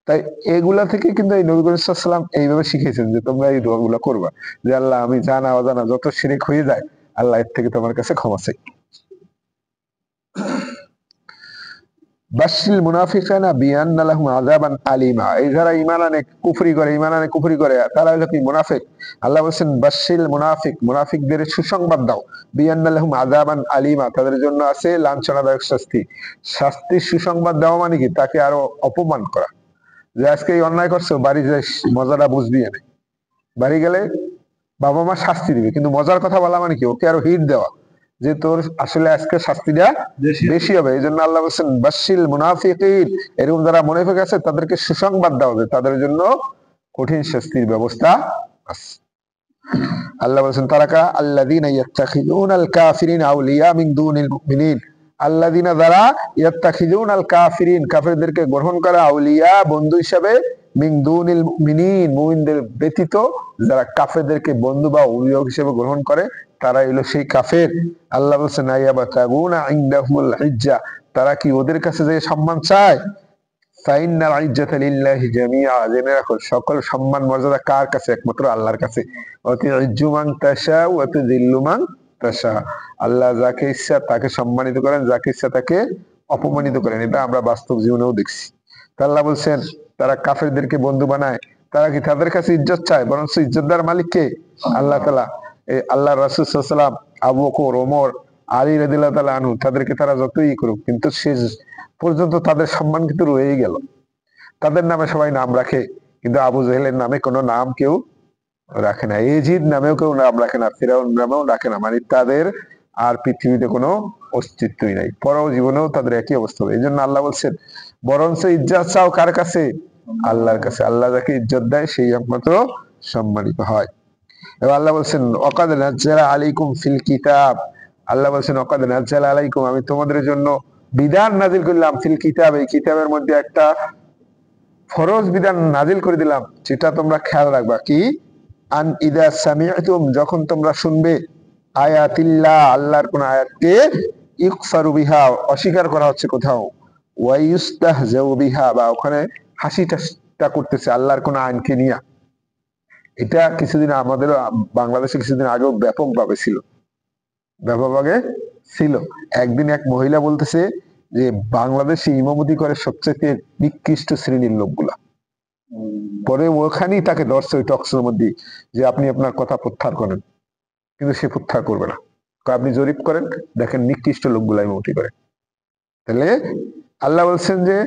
তাই এগুলা থেকে কিন্তু এই নবী করিম সাল্লাল্লাহু আলাইহি ওয়াসাল্লাম এইভাবে শিখিয়েছেন যে তোমরা এই দোয়াগুলো করবা, যে আল্লাহ আমি জানা অজানা যত শিরক হয়ে যায় আল্লাহ এর থেকে তোমার কাছে ক্ষমা চাই। বাশশিল মুনাফিকানা বিআন্না লাহুম আযাবান আলিমা, এই যারা ঈমান আনে কুফরি করে, ঈমান আনে কুফরি করে, তারা হলো কি? মুনাফিক। আল্লাহ বলেন বাশশিল মুনাফিক, মুনাফিকদের সুসংবাদ দাও, বিআন্না লাহুম আযাবান আলিমা, তাদের জন্য আছে লাঞ্ছনাদায়ক শাস্তি। শাস্তির সুসংবাদ দেওয়া মানে কি? তাকে আরো অপমান করা, যে আজকে এই অন্যায় করছো, বাড়ি যাই মজাটা বুঝবি না, বাড়ি গেলে বাবা মা শাস্তি দিবে, কিন্তু মজার কথা বলা মানে কি? ওকে আরো হিট দেওয়া, যে তোর আসলে আজকে শাস্তিটা বেশি হবে। এই জন্য আল্লাহ বলছেন বাশশিল মুনাফিকিন, এরকম যারা মুনাফিক আছে তাদেরকে সুসংবাদ দেওয়া হবে, তাদের জন্য কঠিন শাস্তির ব্যবস্থা আছে। আল্লাহ বলছেন তারাকা আল্লাযীনা ইয়াত্তাখিযুনাল কাফিরিনা আউলিয়া মিন দুনিল মুমিনিন, আল্লাযীনা যারা ইয়াত্তাখিযুনাল কাফিরিন, কাফিরদেরকে গ্রহণ করে, আউলিয়া বন্ধু হিসাবে, মিন দুনিল মুমিনিন, মুমিনদের ব্যতীত যারা কাফেরদেরকে বন্ধু বা অভিভাবক হিসেবে গ্রহণ করে, তারা হলো সেই কাফের। আল্লাহ বলছেন আইয়াবাতাগুনা ইনদাহুল ইজ্জা, তারা কি ওদের কাছে যে সম্মান চায়? ফাইন্নাল ইজ্জাতা লিল্লাহি জামিআ, জেনে রাখো সকল সম্মান মর্যাদা কার কাছে? একমাত্র আল্লাহর কাছে। ওয়াতুইজ্জু মান তাশা ওয়া তুযিল্লু মান তাশা, আল্লাহ যাকে ইচ্ছা তাকে সম্মানিত করেন, যাকে ইচ্ছা তাকে অপমানিত করেন। এটা আমরা বাস্তব জীবনেও দেখছি। আল্লাহ বলছেন তারা কাফেরদেরকে বন্ধু বানায়, তারা কি তাদের কাছে ইজ্জত চায়? বরং ইজ্জতদার মালিক কে? আল্লাহ তাআলা। আল্লাহ রাসূল সাল্লাল্লাহু আলাইহি ওয়াসাল্লাম, আবু বকর, ওমর, আলী রাদিয়াল্লাহু তাআলা আনহু, তাদেরকে তারা যতই করুক, কিন্তু শেষ পর্যন্ত তাদের সম্মান কিন্তু রয়েই গেল। তাদের নামে সবাই নাম রাখে, কিন্তু আবু জেহেলের নামে কোনো নাম কেউ রাখে না, এজিদ নামেও কেউ নাম রাখে না, ফেরাউন নামেও রাখে না, মানে তাদের আর পৃথিবীতে কোনো অস্তিত্বই নাই, পর জীবনেও তাদের একই অবস্থা হবে। এই জন্য আল্লাহ বলছেন বরঞ্চ ইজ্জত চাও কার কাছে? আল্লাহর কাছে। আল্লাহ যাকে ইজ্জত দেয় সেই একমাত্র সম্মানিত হয়। এবার আল্লাহ বলছেন ওয়াকাদ নাজ্জালা আলাইকুম ফিল কিতাব, আল্লাহ বলছেন ওয়াকাদ নাজ্জালা আলাইকুম, আমি তোমাদের জন্য বিধান নাজিল করলাম, ফিল কিতাব, এই কিতাবের মধ্যে একটা ফরজ বিধান নাজিল করে দিলাম, যেটা তোমরা খেয়াল রাখবা। কি? আন ইদা সামিআতুম, যখন তোমরা শুনবে, আয়াতিল্লাহ, আল্লাহর কোন আয়াতকে, ইকফারু বিহা, অস্বীকার করা হচ্ছে কোথাও, ওয়া ইউস্তাহজাউ বিহা, বা ওখানে হাসি ঠাট্টা করতেছে আল্লাহর কোন আইনকে নিয়ে। এটা কিছুদিন আমাদের বাংলাদেশে কিছুদিন আগেও ব্যাপকভাবে ছিল, ব্যাপকভাবে ছিল। একদিন এক মহিলা বলতেছে যে বাংলাদেশে ইমামতি করে সবচেয়ে নিকৃষ্ট শ্রেণীর লোকগুলা। পরে ওখানেই তাকে ধরছে ওই টকশোর মধ্যে, যে আপনি আপনার কথা প্রত্যাহার করেন, কিন্তু সে প্রত্যাহার করবে না। আপনি জরিপ করেন, দেখেন নিকৃষ্ট লোকগুলা ইমামতি করে। তাহলে আল্লাহ বলছেন যে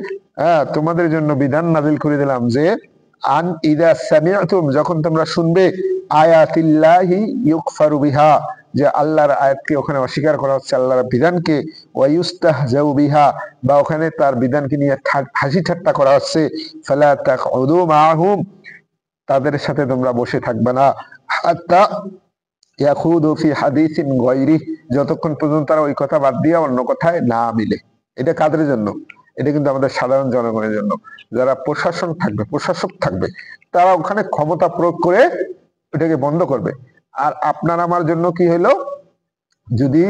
তোমাদের জন্য বিধান নাজিল করে দিলাম যে আন ইদা সামিআতুম, যখন তোমরা শুনবে, আয়াতিল্লাহি ইউকফারু বিহা, যে আল্লাহর আয়াতকে ওখানে অস্বীকার করা হচ্ছে, আল্লাহর বিধানকে, ওয়া ইউস্তাহজাউ বিহা, বা ওখানে তার বিধানকে নিয়ে হাসি ঠাট্টা করা হচ্ছে, ফালা তাকউদু মাআহুম, তাদের সাথে তোমরা বসে থাকবে না, হাত্তা ইয়াখুদু ফি হাদিসিন গায়রি, যতক্ষণ পর্যন্ত তারা ওই কথা বাদ দিয়ে অন্য কথায় না মিলে। এটা কাদের জন্য? এটা কিন্তু আমাদের সাধারণ জনগণের জন্য। যারা প্রশাসন থাকবে, প্রশাসক থাকবে, তারা ওখানে ক্ষমতা প্রয়োগ করে এটাকে বন্ধ করবে। আর আপনার আমার জন্য কি হইলো, যদি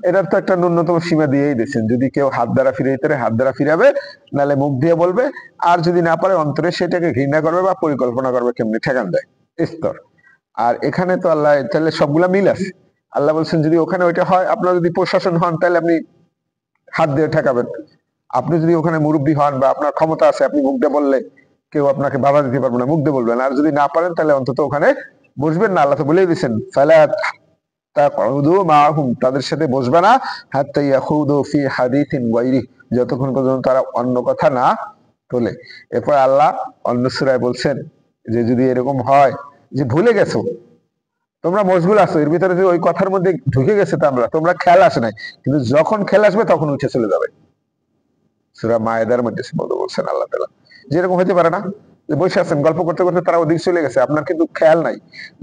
এটার তো একটা ন্যূনতম সীমা দিয়েই দিয়েছেন, যদি কেউ হাত দ্বারা ফিরাইতে পারে হাত দ্বারা ফিরাবে, নাহলে মুখ দিয়ে বলবে, আর যদি না পারে অন্তরে সেটাকে ঘৃণা করবে বা পরিকল্পনা করবে কেমনি ঠেকান দেয় স্তর। আর এখানে তো আল্লাহ তাহলে সবগুলা মিল আছে। আল্লাহ বলছেন যদি ওখানে ওইটা হয়, আপনার যদি প্রশাসন হন, তাহলে আপনি হাত দিয়ে ঠেকাবেন। আপনি যদি ওখানে মুরব্বী হন বা আপনার ক্ষমতা আছে, আপনি মুখ দিয়ে বললে কেউ আপনাকে বাধা দিতে পারবে না, মুখ দিয়ে বলবেন। আর যদি না পারেন, তাহলে অন্তত ওখানে বসবেন না। আল্লাহ তো বলেই দিয়েছেন ফালা তাকউদু মাআহুম, তাদের সাথে বসবে না, হাত্তা ইয়াখুদু ফি হাদিসিন গায়রি, যতক্ষণ পর্যন্ত তারা অন্য কথা না তোলে। এরপর আল্লাহ অন্য সূরায় বলছেন যে যদি এরকম হয় যে ভুলে গেছো, তোমরা মশগুল আছো, এর ভিতরে যে ওই কথার মধ্যে ঢুকে গেছে, তোমরা খেয়াল আসে নাই, কিন্তু যখন খেয়াল আসবে তখন উঠে চলে যাবে। সূরা মায়েদার মধ্যে বলছেন আল্লাহ তাআলা, যেরকম হইতে পারে না যে বসে আছেন গল্প করতে করতে তারা ওদিক চলে গেছে, আপনার কিন্তু খেয়াল নাই।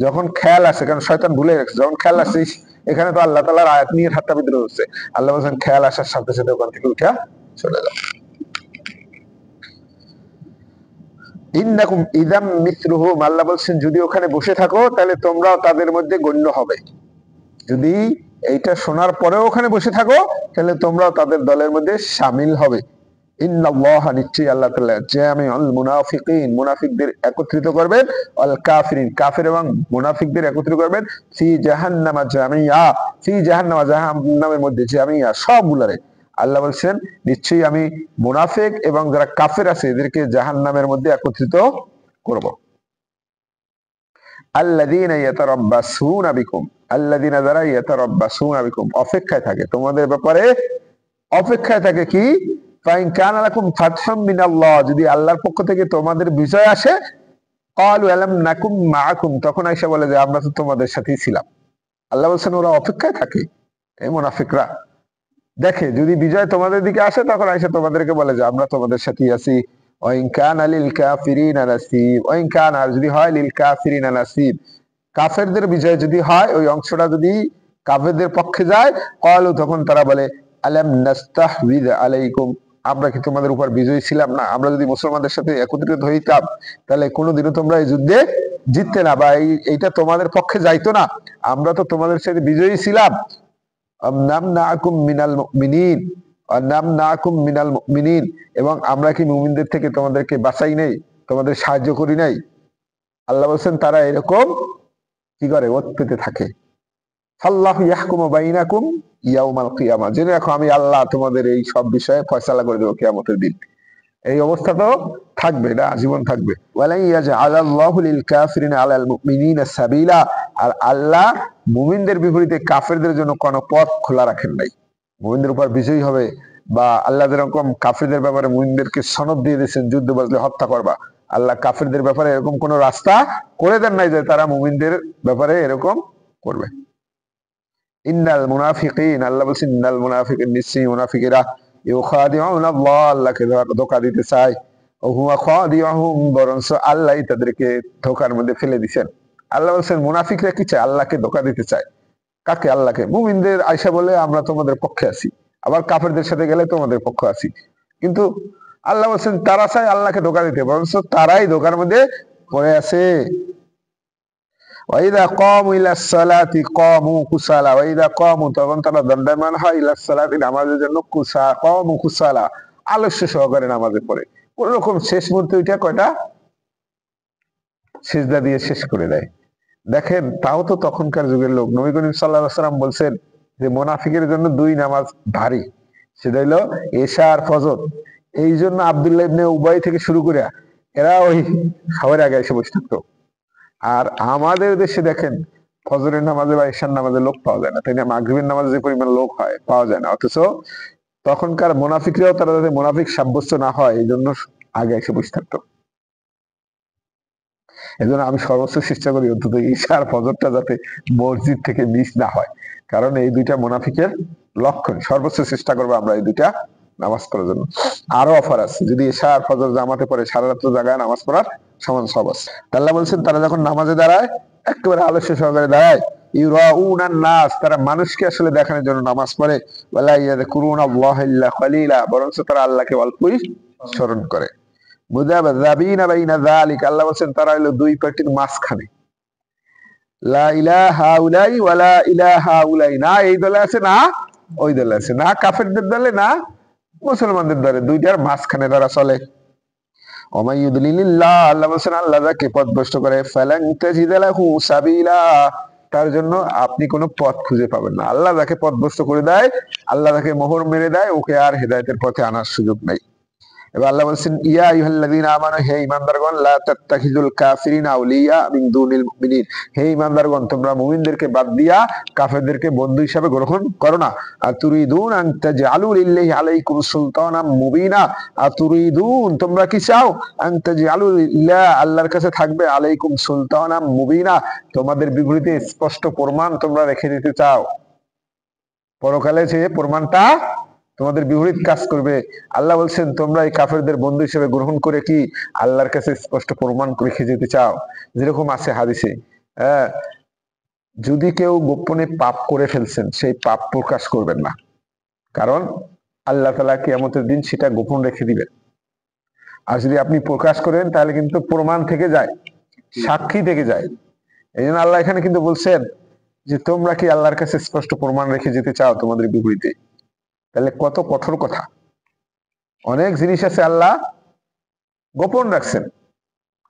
যখন খেয়াল আসে, কারণ শয়তান ভুলে গেছে, যখন খেয়াল আসে, এখানে তো আল্লাহ তাআলার আয়াত নিয়ে ঠাট্টা বিদ্রোহ হচ্ছে। আল্লাহ বলছেন খেয়াল আসার সাথে সাথে ওখান থেকে উঠে চলে যাও। ইন্নাকুম ইযাম মিসলুহুম, আল্লাহ বলছেন যদি ওখানে বসে থাকো, তাহলে তোমরাও তাদের মধ্যে গণ্য হবে। যদি এইটা শোনার পরেও ওখানে বসে থাকো, তাহলে তোমরাও তাদের দলের মধ্যে শামিল হবে। ইন্নাল্লাহা, নিশ্চয়ই আল্লাহ তাআলা, জামিউল মুনাফিকিন, মুনাফিকদের একত্রিত করবেন, আল কাফিরিন, কাফির এবং মুনাফিকদের একত্রিত করবেন, ফি জাহান্নামা জামিয়া, ফি জাহান্নামা, জাহান্নামের মধ্যে, জামিয়া, সবগুলারে। আল্লাহ বলছেন নিশ্চয়ই আমি মুনাফিক এবং যারা কাফের আছে এদেরকে জাহান্নামের মধ্যে একত্রিত করব। আল্লাযীনা ইয়াতারাব্বাসুনা বিকুম, আল্লাযীনা, যারা ইয়াতারাব্বাসুনা বিকুম, অপেক্ষায় থাকে তোমাদের ব্যাপারে, অপেক্ষায় থাকে কি, ফাইন কানা লাকুম ফাতহুম মিনাল্লাহ, যদি আল্লাহর পক্ষ থেকে তোমাদের বিজয় আসে, ক্বালু আলাম নাকুম মাআকুম, তখন আয়েশা বলে যে আমরা তো তোমাদের সাথেই ছিলাম। আল্লাহ বলছেন ওরা অপেক্ষায় থাকে, এই মুনাফিকরা দেখে যদি বিজয় তোমাদের দিকে আসে, তখন আয়েশা তোমাদেরকে বলে যে আমরা তোমাদের সাথেই আছি। ওয়াইন কানা লিল কাফিরিনা নাসিব, ওয়াইন কানা, আর যদি হয়, লিল কাফিরিনা নাসিব, কাফেরদের বিজয় যদি হয়, ওই অংশটা যদি কাফেরদের পক্ষে যায়, ক্বালু, তখন তারা বলে আলাম নাস্তাহবিদ আলাইকুম, আমরা কি তোমাদের উপর বিজয়ী ছিলাম না? আমরা যদি মুসলমানদের সাথে একত্রিত হইতাম, তাহলে কোনোদিনও তোমরা এই যুদ্ধে জিততে না, বা এইটা তোমাদের পক্ষে যাইতো না, আমরা তো তোমাদের সাথে বিজয়ী ছিলাম। নামনাকুম মিনাল মুমিনিন, নামনাকুম মিনাল মুমিনিন, এবং আমরা কি মুমিনদের থেকে তোমাদেরকে বাঁচাই নাই, তোমাদের সাহায্য করি নাই? আল্লাহ বলছেন তারা এরকম কি করে, ওত পেতে থাকে। আল্লাহু ইয়াহকুমু বাইনাকুম ইয়াউমাল কিয়ামা, জেনে রাখো আমি আল্লাহ তোমাদের এই সব বিষয়ে ফয়সালা করে দেবো কিয়ামতের দিন। এই অবস্থা তো থাকবে, এটা আজীবন থাকবে। ওয়ালাই ইয়াজআলাল্লাহু লিল কাফিরিনা আলাল মুমিনিনা সাবিলা, আর আল্লাহ মুমিনদের বিপরীতে কাফেরদের জন্য কোনো পথ খোলা রাখেন নাই। মুমিনদের উপর বিজয়ী হবে, বা আল্লাহ যেরকম কাফেরদের ব্যাপারে মুমিনদেরকে সনদ দিয়ে দিয়েছেন যুদ্ধ বাজলে হত্যা করবা, আল্লাহ কাফেরদের ব্যাপারে এরকম কোন রাস্তা করে দেন নাই যে তারা মুমিনদের ব্যাপারে এরকম করবে। ইন্নাল মুনাফিকিন, আল্লাহ বলছেন ইন্নাল মুনাফিকিন, নিশ্চয়ই মুনাফিকেরা ইউখাদিউনা আল্লাহ, আল্লাহকে ধোঁকা দিতে চায়, ও হুয়া খাদিউহুম, বরঞ্চ আল্লাহ তাদেরকে ধোঁকার মধ্যে ফেলে দিবেন। আল্লাহ বলছেন মুনাফিকরা কি চায়? আল্লাহকে ধোঁকা দিতে চায়। কাকে? আল্লাহকে। মুমিনদের আয়সা বলে আমরা তোমাদের পক্ষে আছি, আবার কাফেরদের সাথে গেলে তোমাদের পক্ষে আছি। কিন্তু আল্লাহ বলছেন তারা চায় আল্লাহকে ধোঁকা দিতে, বরঞ্চ তারাই ধোঁকার মধ্যে পড়ে আছে। ওয়াইদা কামু ইলাস সালাতি কামু কুসালা, ওয়াইদা কামু, তখন তারা দণ্ডায়মান হয়, ইলাস সালাতি, নামাজের জন্য, কামু কুসালা, আলস্য সহকারে নামাজে পড়ে। কোন রকম শেষ মুহূর্তে ওইটা কয়টা সিজদা দিয়ে শেষ করে দেয়। দেখেন, তাও তো তখনকার যুগের লোক। নবী করিম সাল্লাল্লাহু আলাইহি ওয়াসাল্লাম বলছেন যে মুনাফিকের জন্য দুই নামাজ ভারী, সেটা হইলো এশা আর ফজর। এই জন্য আব্দুল্লাহ ইবনে উবাই থেকে শুরু করে এরা ওই খাওয়ার আগে এসে বসে থাকতো। আর আমাদের দেশে দেখেন, ফজরের নামাজে বা এশার নামাজে লোক পাওয়া যায় না, তাই না? মাগরিবের নামাজে যে পরিমাণ লোক হয় পাওয়া যায় না। অথচ তখনকার মুনাফিকরাও তারা যাতে মুনাফিক সাব্যস্ত না হয় এই জন্য আগে এসে বসে থাকতো। এজন্য আমি সর্বোচ্চ চেষ্টা করি অন্তত ঈশা আর ফজরটা যাতে মসজিদ থেকে মিস না হয়, কারণ এই দুইটা মুনাফিকের লক্ষণ। সর্বোচ্চ চেষ্টা করবো আমরা এই দুইটা নামাজ পড়ার জন্য। আরো অফার আছে, যদি ঈশা আর ফজর জামাতে পড়ে সারা রাত্র জায়গায় নামাজ পড়ার সমান সব আছে। আল্লাহ বলছেন তারা যখন নামাজে দাঁড়ায় একেবারে আলস্য সহকারে দাঁড়ায়, ইউরাউনান নাস, তারা মানুষকে আসলে দেখানোর জন্য নামাজ পড়ে, ওয়ালা ইয়াযকুরুনা আল্লাহ ইল্লা কলিলা, বরঞ্চ তারা আল্লাহকে অল্পই স্মরণ করে। মুযাবযাবিনা বাইনা যালিক, আল্লাহ বলেন তারা হলো দুই পার্টির মাঝখানে। লা ইলাহা উলাই ওয়া লা ইলাহা উলাই, না এই দলে আছে না ওই দলে আছে, না কাফেরদের দলে না মুসলমানদের দলে, দুইটার মাঝখানে তারা চলে। ওয়া ইউদলিলিল্লাহ, আল্লাহ বলেন আল্লাহ যাকে পথভ্রষ্ট করে, ফালান তাজিদা লাহু সাবিলা, তার জন্য আপনি কোনো পথ খুঁজে পাবেন না। আল্লাহ যাকে পথভ্রষ্ট করে দেয়, আল্লাহ যাকে মোহর মেরে দেয়, ওকে আর হেদায়েতের পথে আনার সুযোগ নাই। এবার আল্লাহ বলছেন ইয়া আইয়ুহাল্লাযীনা আমানু, হে ঈমানদারগণ, লা তাত্তাখিযুল কাফিরিনা আউলিয়া মিন দুনিল মুমিনিন, হে ঈমানদারগণ তোমরা মুমিনদেরকে বাদ দিয়া কাফেরদেরকে বন্ধু হিসাবে গ্রহণ করো না। আতুরিদুন আন তাজআলু লিল্লাহি আলাইকুম সুলতানাম মুবিনা, আতুরিদুন তোমরা কি চাও, আন তাজআলু লিল্লাহ আল্লাহর কাছে থাকবে, আলাইকুম সুলতানাম মুবিনা তোমাদের বিপরীতে স্পষ্ট প্রমাণ তোমরা রেখে দিতে চাও। পরকালে যে প্রমাণটা তোমাদের বিপরীত কাজ করবে। আল্লাহ বলছেন তোমরা এই কাফেরদের বন্ধু হিসেবে গ্রহণ করে কি আল্লাহর কাছে স্পষ্ট প্রমাণ রেখে যেতে চাও? যেরকম আছে হাদিসে, যদি কেউ গোপনে পাপ করে ফেলছেন সেই পাপ প্রকাশ করবেন না, কারণ আল্লাহ তাআলা কিয়ামতের দিন সেটা গোপন রেখে দিবেন। আর যদি আপনি প্রকাশ করেন তাহলে কিন্তু প্রমাণ থেকে যায়, সাক্ষী থেকে যায়। এই জন্য আল্লাহ এখানে কিন্তু বলছেন যে তোমরা কি আল্লাহর কাছে স্পষ্ট প্রমাণ রেখে যেতে চাও তোমাদের বিপরীতে। তাহলে কত কঠোর কথা। অনেক জিনিস আছে আল্লাহ গোপন রাখছেন,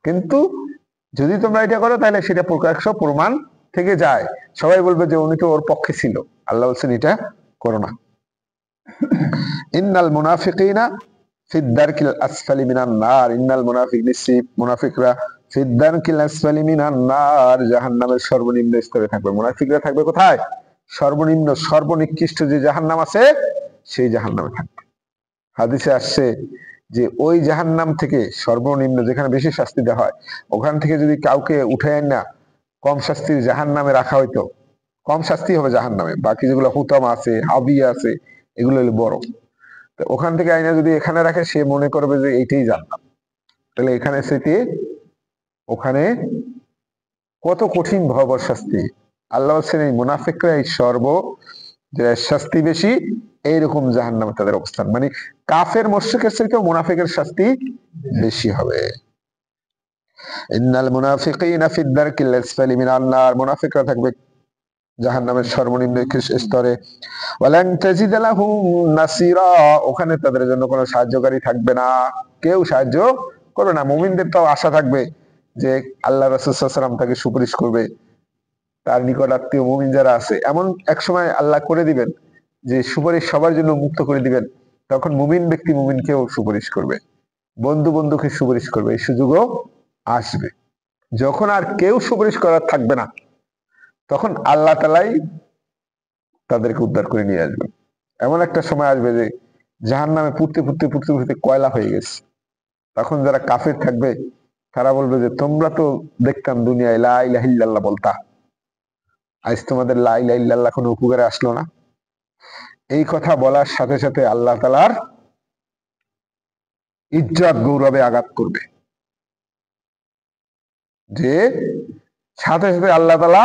কিন্তু যদি তোমরা এটা করো তাহলে সেটা প্রকাশ্য প্রমাণ থেকে যায়, সবাই বলবে যে উনি তো ওর পক্ষে ছিল। আল্লাহ বলছেন এটা করো না। ইন্নাল মুনাফিকিনা ফিদ দারকিল আসফালি মিনান নার, ইন্নাল মুনাফিক, নিশ্চয়ই মুনাফিকরা ফিদ দারকিল আসফালি মিনান নার জাহান্নামের সর্বনিম্ন স্তরে থাকবে। মুনাফিকরা থাকবে কোথায়? সর্বনিম্ন, সর্বনিকৃষ্ট যে জাহান্নাম আছে সেই জাহান্নামে থাকবে। হাদিসে আসছে যে ওই জাহান্নাম থেকে সর্বনিম্ন, যেখানে বেশি শাস্তি দেওয়া হয়, ওখান থেকে যদি কাউকে উঠে না কম শাস্তির জাহান্নামে রাখা হইতো, কম শাস্তি হবে জাহান্নামে, বাকি যেগুলো হুতাম আছে, হাবিয়া আছে, এগুলো হলো বড়। তো ওখান থেকে আইনা যদি এখানে রাখে সে মনে করবে যে এইটাই জান্নাত। তাহলে এখানে সেটি ওখানে কত কঠিন ভয়াবহ শাস্তি। আল্লাহ বলছেন এই মুনাফিকরা এই যে শাস্তি বেশি, এইরকম জাহান্নামে তাদের অবস্থান। মানে কাফের মুশরিকের থেকেও মুনাফিকের শাস্তি বেশি হবে। ইন্নাল মুনাফিকিনা ফিদ দারকিল আসফালি মিনান নার, মুনাফিকরা থাকবে জাহান্নামের সর্বনিম্ন স্তরে। ওয়ালান তাজিদ লাহুম নাসিরা, ওখানে তাদের জন্য কোনো সাহায্যকারী থাকবে না, কেউ সাহায্য করবে না। মুমিনদের তো আশা থাকবে যে আল্লাহ রাসূল সাল্লাল্লাহু আলাইহি ওয়াসাল্লাম তাকে সুপারিশ করবে, তার নিকট আত্মীয় মুমিন যারা আছে, এমন এক সময় আল্লাহ করে দিবেন যে সুপারিশ সবার জন্য মুক্ত করে দিবেন। তখন মুমিন ব্যক্তি মুমিনকেও সুপারিশ করবে, বন্ধু বন্ধুকে সুপারিশ করবে, এই সুযোগও আসবে। যখন আর কেউ সুপারিশ করার থাকবে না, তখন আল্লাহ তাআলাই তাদেরকে উদ্ধার করে নিয়ে আসবেন। এমন একটা সময় আসবে যে জাহান্নামে পুড়তে পুড়তে পুড়তে পুড়তে কয়লা হয়ে গেছে, তখন যারা কাফের থাকবে তারা বলবে যে তোমরা তো দেখতাম দুনিয়ায় লা ইলাহা ইল্লাল্লাহ বলতা, আজ তোমাদের লা ইলাহা ইল্লাল্লাহ কোনো উপকারে আসলো না। এই কথা বলার সাথে সাথে আল্লাহ তাআলার ইজ্জত গৌরবে আঘাত করবে, যে সাথে সাথে আল্লাহ তাআলা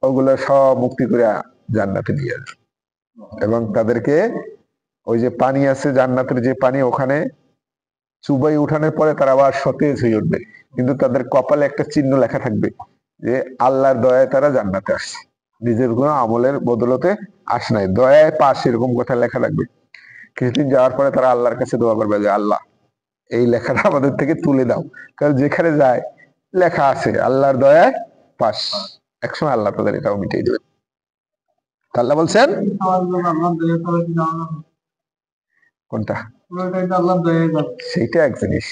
ওগুলো সব মুক্তি করে জান্নাতে নিয়ে যাবে, এবং তাদেরকে ওই যে পানি আছে জান্নাতের যে পানি, ওখানে চুবাই উঠানোর পরে তারা আবার সতেজ হয়ে উঠবে, কিন্তু তাদের কপালে একটা চিহ্ন লেখা থাকবে যে আল্লাহর দয়ায় তারা জান্নাতে আসছে, নিজের কোনো আমলের বদলতে আসে নাই, দয়ায় পাশ, এরকম কথা লেখা থাকবে। কিছুদিন যাওয়ার পরে তারা আল্লাহর কাছে দোয়া করবে যে আল্লাহ এই লেখাটা আমাদের থেকে তুলে দাও, কারণ যেখানে যায় লেখা আছে আল্লাহর দয়ায় পাশ, একসময় আল্লাহ তাদের এটাও মিটিয়ে দেবে। আল্লাহ বলছেন কোনটা, সেইটা এক জিনিস।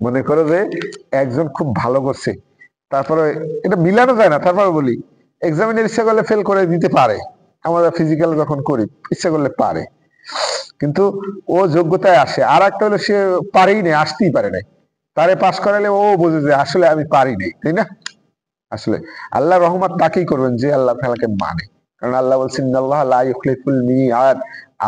মনে করো যে একজন খুব ভালো করছে, তারপরে এটা মিলানো যায় না, তারপরে বলি এক্সামিনের ইচ্ছা করলে ফেল করে দিতে পারে, আমরা ফিজিক্যাল যখন করি ইচ্ছা করলে পারে, কিন্তু ও যোগ্যতায় আসে। আর একটা হলো সে পারেই নেই, আসতেই পারে নাই, তারে পাশ করালে ও বোঝে যে আসলে আমি পারি নাই, তাই না? আসলে আল্লাহ রহমত তাকেই করবেন যে আল্লাহ তাআলাকে মানে, কারণ আল্লাহ বলছেন ইন্নাল্লাহা লা ইউখলিফুল মিআদ,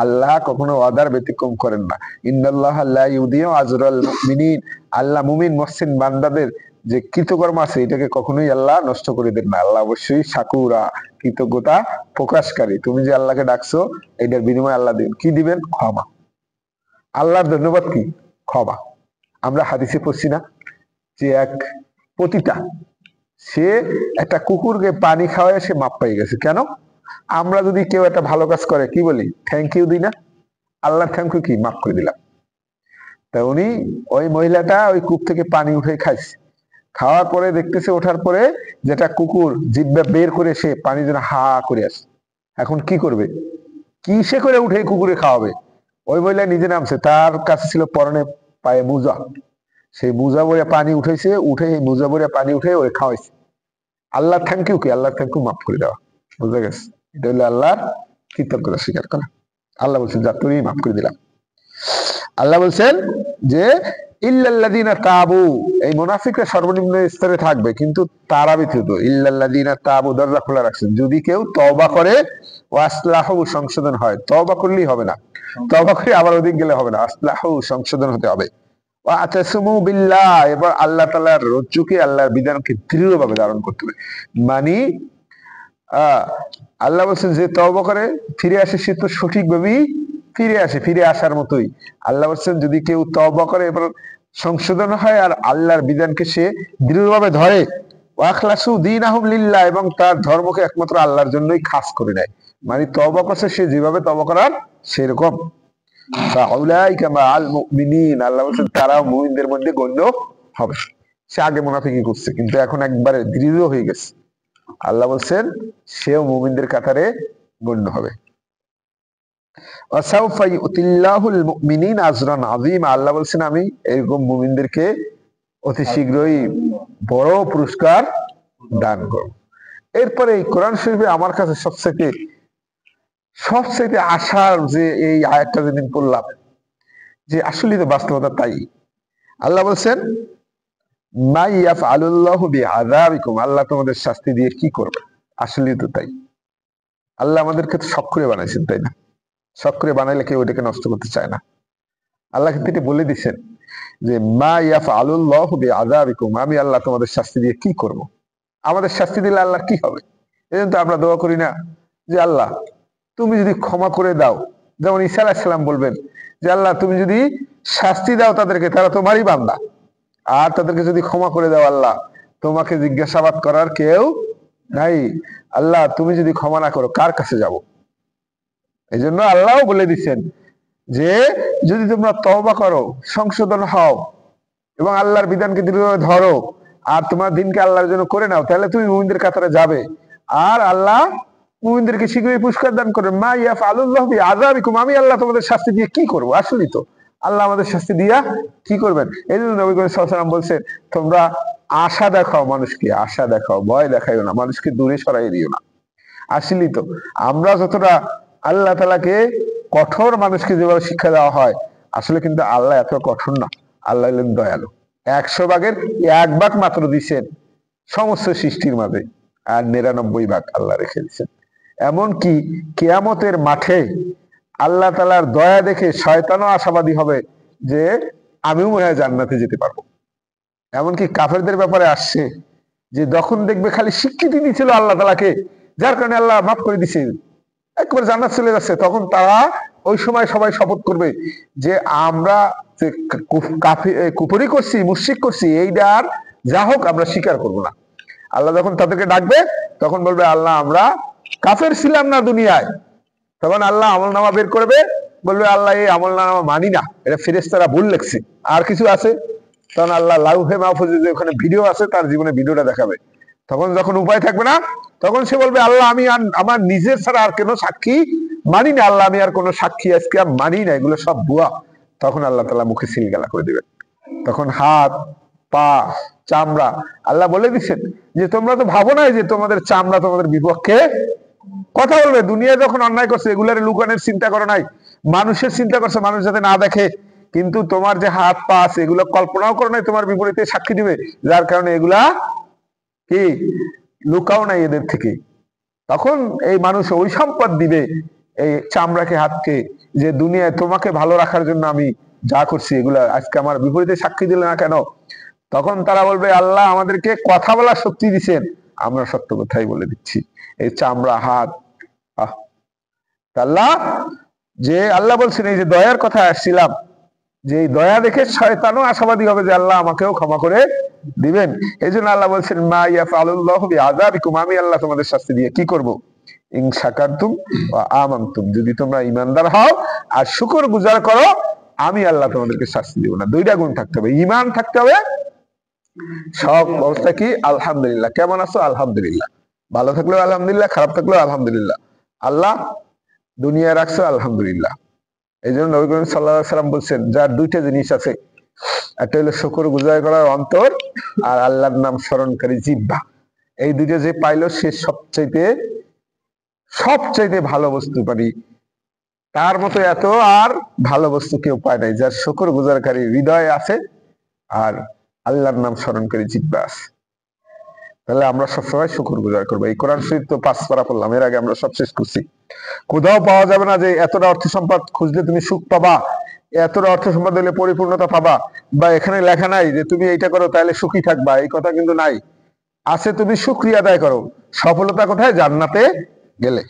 আল্লাহ কখনো ওয়াদার ব্যতিক্রম করেন না। ইন্নাল্লাহা লা ইউদিউ আজরাল মুমিনিন, আল্লাহ মুমিন মুহসিন বান্দাদের যে কৃতকর্ম আছে এটাকে কখনোই আল্লাহ নষ্ট করে দেন না। আল্লাহ অবশ্যই শাকুরা, কৃতজ্ঞতা প্রকাশকারী। তুমি যে আল্লাহকে ডাকছো এটার বিনিময়ে আল্লাহ দিবেন কি, দিবেন? ক্ষমা। আল্লাহর ধন্যবাদ কি? ক্ষমা। আমরা হাদিসে পড়ছি না যে এক পতিতা, সে একটা কুকুরকে পানি খাওয়ায় সে মাপ পাই গেছে। কেন? আমরা যদি কেউ একটা ভালো কাজ করে কি বলি? থ্যাংক ইউ দিই না? আল্লাহ থ্যাংক ইউ কি? মাফ করে দিলাম। তা উনি, ওই মহিলাটা ওই কূপ থেকে পানি উঠে খাইছে, খাওয়ার পরে দেখতেছে ওঠার পরে যেটা কুকুর জিব্বা বের করে সে পানি যেন হা করে আসে। এখন কি করবে? কি সে করে উঠে কুকুরে খাওয়াবে? ওই মহিলা নিজে নামছে, তার কাছে ছিল পরনে পায়ে মুজা, সেই মুজা ভরে পানি উঠেছে, উঠে এই মুজা ভরে পানি উঠে ওরে খাওয়াইছে। আল্লাহ থ্যাংক ইউ কি? আল্লাহ থ্যাংক ইউ মাফ করে দেওয়া। বুঝা গেছে? এটা হলো আল্লাহর কৃতজ্ঞতা স্বীকার করা। আল্লাহ বলছেন যা তুমি মাফ করে দিলাম। আল্লাহ বলছেন যে ইল্লাল্লাযিনা তাবু, এই মুনাফিকরা সর্বনিম্ন স্তরে থাকবে, কিন্তু তারা ব্যতীত। ইল্লাল্লাযিনা তাবু, দরজা খোলা রাখছেন, যদি কেউ তওবা করে, ওয়াসলাহু, সংশোধন হয়। তওবা করলেই হবে না, তওবা করে আবার ওদিক গেলে হবে না, আসলাহু, সংশোধন হতে হবে। ওয়াতাসমু বিল্লাহ, এবার আল্লাহ তাআলার রজ্জুকে, আল্লাহর বিধানকে দৃঢ়ভাবে ধারণ করতে হবে। মানে আল্লাহ বলছেন যে তওবা করে ফিরে আসে সে তো সঠিকভাবেই ফিরে আসে, ফিরে আসার মতোই। আল্লাহ বলছেন যদি কেউ তওবা করে এবার সংশোধন হয় আর আল্লাহর বিধানকে সে দৃঢ়ভাবে ধরে, ওয়াখলাসু দীনাহুম লিল্লাহ, এবং তার ধর্মকে একমাত্র আল্লাহর জন্যই খাস করে নেয়। মানে তওবা করছে সে যেভাবে তওবা করার সেরকম। ফাউলাইকা মাআল মুমিনিন, আল্লাহ বলছেন তারা মুমিনদের মধ্যে গণ্য হবে। সে আগে মুনাফিকি করছে কিন্তু এখন একবারে দৃঢ় হয়ে গেছে, আল্লাহ বলছেন সেও মুমিনদের কাতারে গণ্য হবে। ওয়াসাউফা ইউতিল্লাহুল মুমিনিনা আজরান আযীমা, আল্লাহ বলছেন আমি এরকম মুমিনদেরকে অতি শীঘ্রই বড় পুরস্কার দান করব। এরপরে এই কোরআন শরীফে আমার কাছে সবচেয়ে আশার যে এই আয়াতটা যেদিন পড়লাম, যে আসলে তো বাস্তবতা তাই। আল্লাহ বলছেন মা ইয়াফআলুল্লাহু বিআযাবিকুম, আল্লাহ তোমাদের শাস্তি দিয়ে কি করবে? আসলে তো তাই। আল্লাহ আমাদেরকে তো সক্রিয় বানাইছেন, তাই না? সক্রিয় বানাইলে কেউ ওটাকে নষ্ট করতে চায় না। আল্লাহ কিন্তু এটা বলে দিচ্ছেন যে মা ইয়াফআলুল্লাহু বিআযাবিকুম, আমি আল্লাহ তোমাদের শাস্তি দিয়ে কি করব? আমাদের শাস্তি দিলে আল্লাহর কি হবে? এজন্য তো আমরা দোয়া করি না যে আল্লাহ তুমি যদি ক্ষমা করে দাও, যেমন ঈসা আলাইহিস সালাম বলবেন যে আল্লাহ তুমি যদি শাস্তি দাও তাদেরকে, তারা তোমারই বান্দা, আর তাদেরকে যদি ক্ষমা করে দাও আল্লাহ তোমাকে জিজ্ঞাসাবাদ করার কেউ নাই। আল্লাহ তুমি যদি ক্ষমা না করো কার কাছে যাব? এই জন্য আল্লাহ বলে দিচ্ছেন যে যদি তোমরা তওবা করো, সংশোধন হও এবং আল্লাহর বিধানকে দৃঢ়ভাবে ধরো আর তোমার দিনকে আল্লাহর জন্য করে নাও, তাহলে তুমি মুমিনদের কাতারে যাবে, আর আল্লাহ মুমিনদেরকে শীঘ্রই পুরস্কার দান করবেন। মা ইয়াফআলুল্লাহু বিআযাবিকুম, আমি আল্লাহ তোমাদের শাস্তি দিয়ে কি করব? আসলেই তো আল্লাহ আমাদের শাস্তি দিয়া কি করবেন? এই জন্য নবী করিম সাল্লাল্লাহু আলাইহি ওয়াসাল্লাম বলছেন তোমরা আশা দেখাও, মানুষকে আশা দেখাও, ভয় দেখাইও না, মানুষকে দূরে সরাই দিও না। আসলেই তো আমরা যতটা আল্লাহ তাআলাকে কঠোর, মানুষকে যেভাবে শিক্ষা দেওয়া হয়, আসলে কিন্তু আল্লাহ এত কঠোর না, আল্লাহ হলেন দয়ালু। 100 ভাগের 1 ভাগ মাত্র দিছেন সমস্ত সৃষ্টির মাঝে, আর 99 ভাগ আল্লাহ রেখে দিচ্ছেন। এমনকি কিয়ামতের মাঠে আল্লাহ তাআলার দয়া দেখে শয়তানও আশাবাদী হবে যে আমিও মনে হয় জান্নাতে যেতে পারবো। এমনকি কাফেরদের ব্যাপারে আসছে যে যখন দেখবে খালি স্বীকৃতি দিয়েছিল আল্লাহ তাআলাকে, যার কারণে আল্লাহ মাফ করে দিছে, একবার জান্নাত চলে যাচ্ছে, তখন তারা ওই সময় সবাই শপথ করবে যে আমরা যে কুফরি করছি, মুশরিক করছি, এইটার যা হোক আমরা স্বীকার করবো না। আল্লাহ যখন তাদেরকে ডাকবে তখন বলবে আল্লাহ আমরা কাফের ছিলাম না দুনিয়ায়। তখন আল্লাহ আমলনামা বের করবে, বলবে আল্লাহ এই আমলনামা মানি না, এটা ফেরেশতারা ভুল লিখছে, আর কিছু আছে। তখন আল্লাহ লাউহে মাহফুজে যে ওখানে ভিডিও আছে তার জীবনে ভিডিওটা দেখাবে। তখন যখন উপায় থাকবে না, তখন সে বলবে আল্লাহ আমি আমার নিজের ছাড়া আর কোনো সাক্ষী মানি না, আল্লাহ আমি আর কোনো সাক্ষী আজকে আর মানি না, এগুলো সব ভুয়া। তখন আল্লাহ তাআলা মুখে সিলগালা করে দিবেন। তখন হাত পা চামড়া আল্লাহ বলে দিচ্ছেন যে তোমরা তো ভাবো না যে তোমাদের চামড়া তোমাদের বিপক্ষে কথা বলবে। দুনিয়ায় যখন অন্যায় করছে এগুলার লুকানোর চিন্তা করো নাই, মানুষের চিন্তা করছে মানুষ যাতে না দেখে। কিন্তু তোমার যে হাত পা আছে এগুলো কল্পনাও করো নাই তোমার বিপরীতে সাক্ষী দিবে, যার কারণে এগুলা কি লুকাও নাই এদের থেকে। তখন এই মানুষ ওই সম্পদ দিবে এই চামড়াকে হাতকে, যে দুনিয়ায় তোমাকে ভালো রাখার জন্য আমি যা করছি এগুলা আজকে আমার বিপরীতে সাক্ষী দিলে না কেন। তখন তারা বলবে আল্লাহ আমাদেরকে কথা বলার শক্তি দিচ্ছেন, আমরা সত্য কথাই বলে দিচ্ছি। এই চামড়া হাত আল্লাহ যে আল্লাহ বলছেন এই যে দয়ার কথা আসছিলাম, যে এই দয়া দেখে শয়তানও আশাবাদী হবে যে আল্লাহ আমাকেও ক্ষমা করে দিবেন। এই জন্য আল্লাহ বলছেন মা ইয়াফআলুল্লাহু বিআযাবিকুম, আমি আল্লাহ তোমাদের শাস্তি দিয়ে কি করব, ইন শাকারতুম ওয়া আমানতুম, যদি তোমরা ঈমানদার হও আর শুকর গুজার করো আমি আল্লাহ তোমাদেরকে শাস্তি দেব না। দুইটা গুণ থাকতে হবে, ঈমান থাকতে হবে, সব অবস্থা কি আলহামদুলিল্লাহ। কেমন আছো আলহামদুলিল্লাহ, ভালো থাকলেও আলহামদুলিল্লাহ, খারাপ থাকলেও আলহামদুলিল্লাহ, আল্লাহ দুনিয়া রাখছো আলহামদুলিল্লাহ। এই জন্য নবী করিম সাল্লাল্লাহু আলাইহি ওয়াসাল্লাম বলছেন যার দুইটা জিনিস আছে, একটা হলো শুকর গুজার করার অন্তর আর আল্লাহর নাম স্মরণকারী জিহ্বা, এই দুইটা যে পাইলো সে সবচাইতে ভালো বস্তু পানি, তার মতো এত আর ভালো বস্তু কেউ পায় নাই, যার শুকর গুজারকারী হৃদয় আছে আর আল্লাহর নাম স্মরণকারী জিহ্বা আছে। তাহলে আমরা সবসময় শুকর গুজার করবো। এই কোরআন শরীফ তো 5 পারা পড়লাম, এর আগে আমরা সব শেষ করছি। কোথাও পাওয়া যাবে না যে এতটা অর্থ সম্পদ খুঁজলে তুমি সুখ পাবা, এতটা অর্থ সম্পদ হলে পরিপূর্ণতা পাবা, বা এখানে লেখা নাই যে তুমি এইটা করো তাহলে সুখী থাকবা, এই কথা কিন্তু নাই। আছে তুমি শুকরিয়া আদায় করো, সফলতা কোথায়, জান্নাতে গেলে।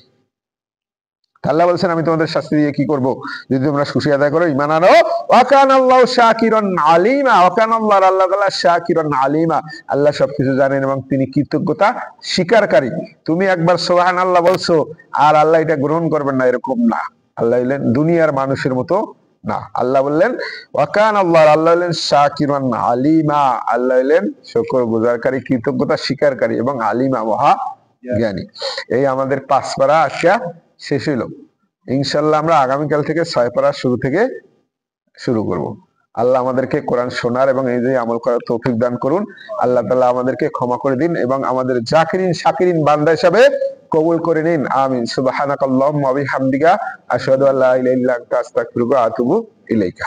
আল্লাহ বলছেন আমি তোমাদের শাস্তি দিয়ে কি করব, যদি তোমরা শুকরিয়া আদায় করো, ঈমান আনো। ওয়া কানাল্লাহু শাকিরান আলিমা, ওয়া কানাল্লাহু আল্লাহ তাআলা শাকিরান আলিমা, আল্লাহ সবকিছু জানেন এবং তিনি কৃতজ্ঞতা স্বীকারকারী। তুমি একবার সুবহানাল্লাহ বলছো আর আল্লাহ এটা গ্রহণ করবেন না, এরকম না। আল্লাহ হলেন দুনিয়ার মানুষের মতো না। আল্লাহ বললেন ওয়া কানাল্লাহু, আল্লাহ হলেন শাকিরান আলিমা, আল্লাহ হলেন শুকর গুজারকারী, কৃতজ্ঞতা স্বীকারকারী এবং আলিমা মহা জ্ঞানী। এই আমাদের 5 পারা আজকে শেষ হইল। ইনশাআল্লাহ আমরা আগামীকাল থেকে 6 পারা শুরু করব। আল্লাহ আমাদেরকে কোরআন শোনার এবং এই যে আমল করার তৌফিক দান করুন। আল্লাহ তাআলা আমাদেরকে ক্ষমা করে দিন এবং আমাদের জাকিরিন শাকিরিন বান্দা হিসাবে কবুল করে নিন, আমিন। সুবহানাকাল্লাহুম্মা ওয়া বিহামদিকা আশহাদু আল্লা ইলাহা ইল্লা আনতা আস্তাগফিরুকা ওয়া আতুবু ইলাইকা।